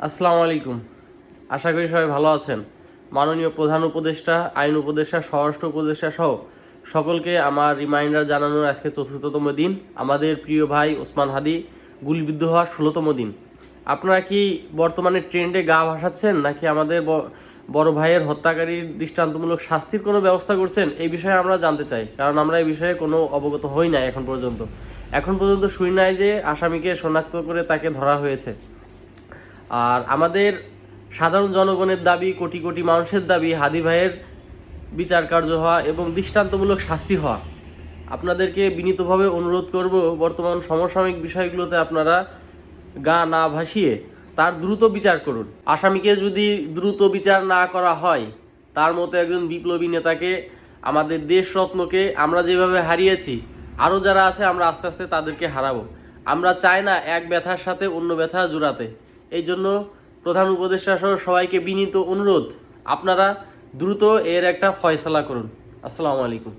আসসালামু আলাইকুম। আশা করি সবাই ভালো আছেন। মাননীয় প্রধান উপদেষ্টা, আইন উপদেষ্টা, স্বরাষ্ট্র উপদেষ্টা সহ সকলকে আমার রিমাইন্ডার জানানোর আজকে ৪র্থতম দিন। আমাদের প্রিয় ভাই ওসমান হাদি গুলিবিদ্ধ হওয়ার ১৬তম দিন। আপনারা কি বর্তমানে ট্রেন্ডে গা ভাসাচ্ছেন, নাকি আমাদের বড় ভাইয়ের হত্যাকারীর দৃষ্টান্তমূলক শাস্তির কোনো ব্যবস্থা করছেন? এই বিষয়ে আমরা জানতে চাই, কারণ আমরা এই বিষয়ে কোনো অবগত হই না এখন পর্যন্ত। শুনি নাই যে আসামিকে শনাক্ত করে তাকে ধরা হয়েছে। আর আমাদের সাধারণ জনগণের দাবি, কোটি কোটি মানুষের দাবি, হাদি ভাইয়ের বিচার কার্য হওয়া এবং দৃষ্টান্তমূলক শাস্তি হওয়া। আপনাদেরকে বিনীতভাবে অনুরোধ করব, বর্তমান সমসাময়িক বিষয়গুলোতে আপনারা গা না ভাসিয়ে তার দ্রুত বিচার করুন। আসামিকে যদি দ্রুত বিচার না করা হয়, তার মতো একজন বিপ্লবী নেতাকে, আমাদের দেশরত্নকে আমরা যেভাবে হারিয়েছি, আরও যারা আছে আমরা আস্তে আস্তে তাদেরকে হারাবো। আমরা চাই না এক ব্যথার সাথে অন্য ব্যথা জোড়াতে। এই জন্য প্রধান উপদেষ্টা সহ সবাইকে বিনীত অনুরোধ, আপনারা দ্রুত এর একটা ফয়সালা করুন। আসসালামু আলাইকুম।